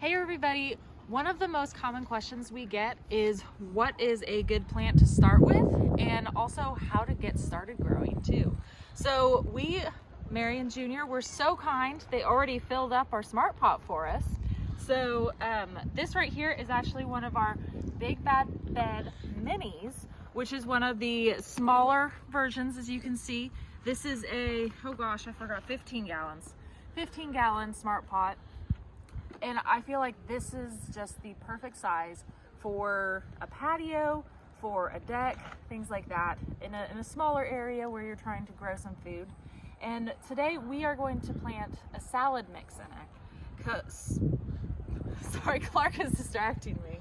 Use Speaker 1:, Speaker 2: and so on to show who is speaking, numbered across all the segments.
Speaker 1: Hey everybody, one of the most common questions we get is what is a good plant to start with, and also how to get started growing too. So Marion Jr., were so kind, they already filled up our smart pot for us. So this right here is actually one of our Big Bad Bed Minis, which is one of the smaller versions, as you can see. This is a, oh gosh, I forgot, 15 gallons. 15 gallon smart pot. And I feel like this is just the perfect size for a patio, for a deck, things like that, in a smaller area where you're trying to grow some food. And today we are going to plant a salad mix in it. 'Cause, sorry, Clark is distracting me.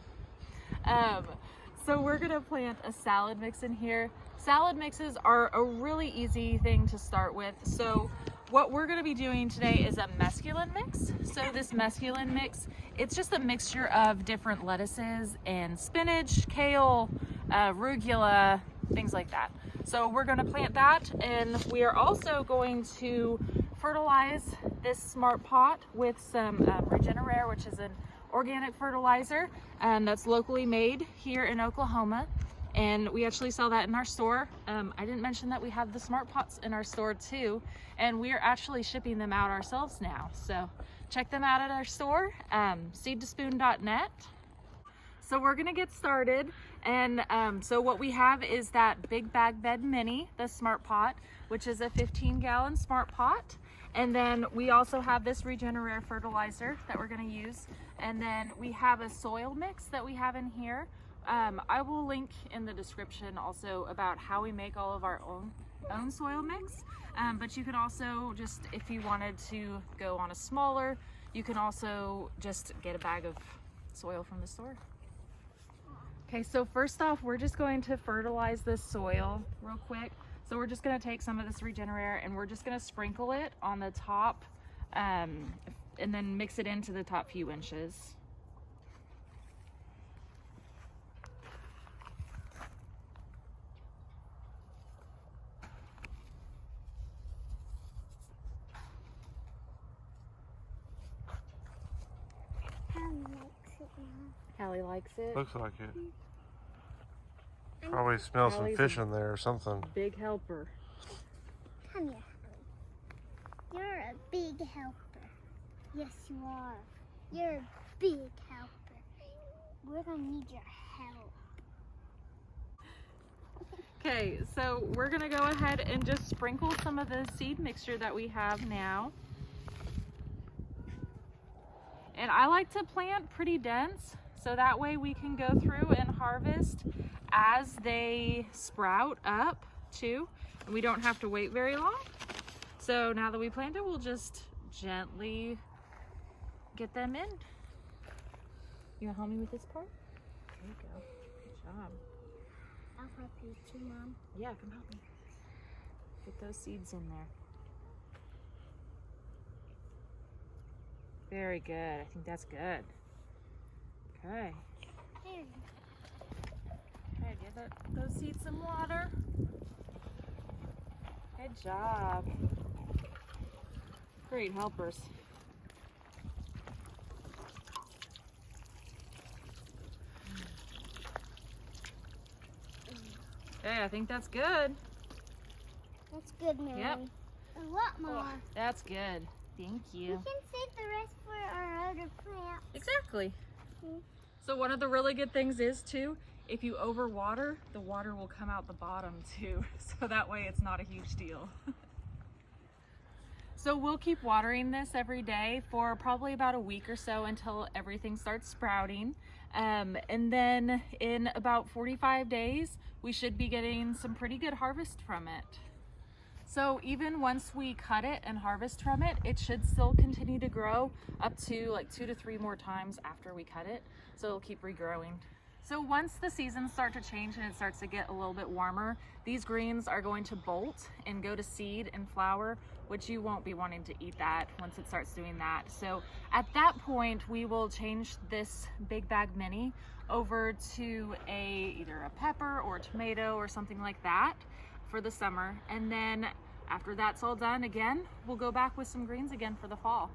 Speaker 1: So we're gonna plant a salad mix in here. Salad mixes are a really easy thing to start with. So what we're gonna be doing today is a mesclun mix. So this mesclun mix, it's just a mixture of different lettuces and spinach, kale, arugula, things like that. So we're gonna plant that, and we are also going to fertilize this smart pot with some Regenerare, which is an organic fertilizer, and that's locally made here in Oklahoma. And we actually sell that in our store. I didn't mention that we have the smart pots in our store too, and we are actually shipping them out ourselves now. So check them out at our store, seed2spoon.net. So we're gonna get started, and so what we have is that Big Bad Bed Mini, the smart pot, which is a 15 gallon smart pot. And then we also have this Regenerare fertilizer that we're gonna use. And then we have a soil mix that we have in here. I will link in the description also about how we make all of our own soil mix. But you can also just, if you wanted to go on a smaller, you can also just get a bag of soil from the store. Okay, so first off, we're just going to fertilize this soil real quick. So we're just gonna take some of this Regenerare and we're just gonna sprinkle it on the top, and then mix it into the top few inches. Callie likes it.
Speaker 2: Looks like it. Probably smells some fish in there or something.
Speaker 1: Big helper.
Speaker 3: Come here, Hallie. You're a big helper. Yes, you are. You're a big helper. We're gonna need your help.
Speaker 1: Okay, so we're gonna go ahead and just sprinkle some of the seed mixture that we have now. And I like to plant pretty dense, so that way we can go through and harvest as they sprout up too, and we don't have to wait very long. So now that we planted, we'll just gently get them in. You wanna help me with this part? There you go, good job.
Speaker 3: I'll help you too, Mom.
Speaker 1: Yeah, come help me. Get those seeds in there. Very good, I think that's good. Okay.
Speaker 3: Here.
Speaker 1: Okay, give those seeds some water. Good job. Great helpers. Okay, I think that's good.
Speaker 3: That's good, Mary.
Speaker 1: Yep.
Speaker 3: A lot more.
Speaker 1: Oh, that's good. Thank
Speaker 3: We
Speaker 1: you.
Speaker 3: can save the rest for our other plants.
Speaker 1: Exactly.
Speaker 3: Mm.
Speaker 1: So one of the really good things is too, if you overwater, the water will come out the bottom too. So that way it's not a huge deal. So we'll keep watering this every day for probably about a week or so until everything starts sprouting. And then in about 45 days, we should be getting some pretty good harvest from it. So even once we cut it and harvest from it, it should still continue to grow up to like 2 to 3 more times after we cut it. So it'll keep regrowing. So once the seasons start to change and it starts to get a little bit warmer, these greens are going to bolt and go to seed and flower, which you won't be wanting to eat that once it starts doing that. So at that point, we will change this Big Bag Mini over to either a pepper or a tomato or something like that for the summer. And then after that's all done again, we'll go back with some greens again for the fall.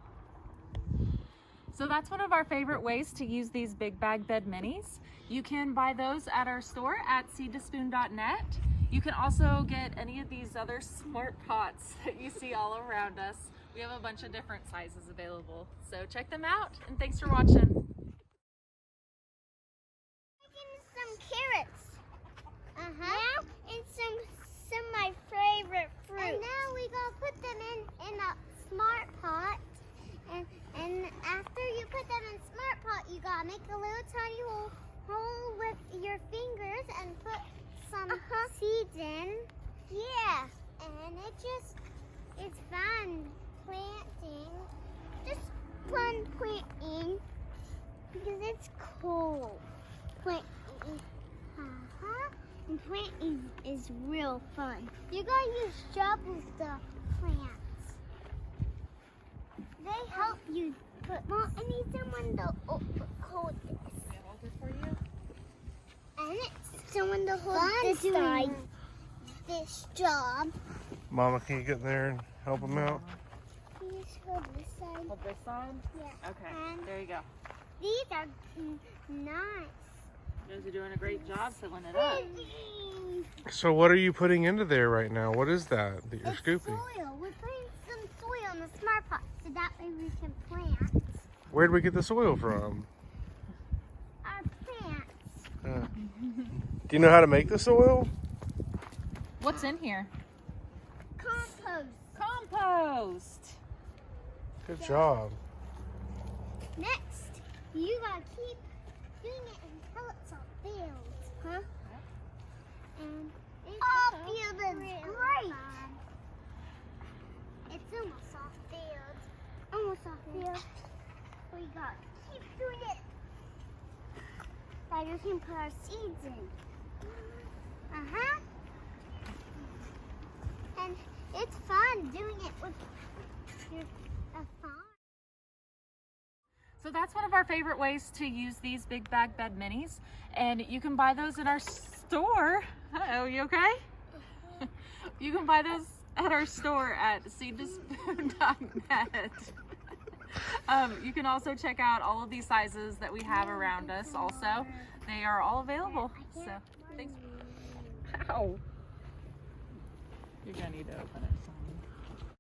Speaker 1: So that's one of our favorite ways to use these big bag bed minis. You can buy those at our store at seedtospoon.net. You can also get any of these other smart pots that you see all around us. We have a bunch of different sizes available. So check them out, and thanks for watching.
Speaker 3: Some carrots. Now, and some of my favorite fruits. And now we gonna put them in a smart pot. And after you put them in smart pot, you gotta make a little tiny hole with your fingers and put some seeds in. Yeah. And it's fun planting. Just fun planting because it's cool. Planting. And planting is real fun. You gotta use shovels to plant. They help you put. Well, I need someone to hold this.
Speaker 1: Can I hold it for you?
Speaker 3: I need someone to hold this side. This job.
Speaker 2: Mama, can you get in there and help them out?
Speaker 3: Please hold this side.
Speaker 1: Hold this side?
Speaker 3: Yeah.
Speaker 1: Okay,
Speaker 3: And
Speaker 1: there you go.
Speaker 3: these are nice.
Speaker 1: You guys are doing a great job filling it up.
Speaker 2: So what are you putting into there right now? What is that you're
Speaker 3: It's
Speaker 2: scooping?
Speaker 3: soil. We're putting some soil in the smart pot so that way we can plant
Speaker 2: Where'd we get the soil from?
Speaker 3: our plants.
Speaker 2: Do you know how to make the soil?
Speaker 1: What's in here?
Speaker 3: Compost.
Speaker 1: Compost.
Speaker 2: Good job.
Speaker 3: Next, you gotta keep doing it until it's all filled. Huh? And all filled is great. It's almost all filled. Almost all filled. We gotta keep doing it. That we can put our seeds in. And it's fun doing it with your farm.
Speaker 1: So that's one of our favorite ways to use these big bag bed minis. And you can buy those in our store. Uh-oh, you okay? You can buy those at our store at seedtospoon.net. You can also check out all of these sizes that we have around us also. They are all available. So thanks. Ow. You're gonna need to open it.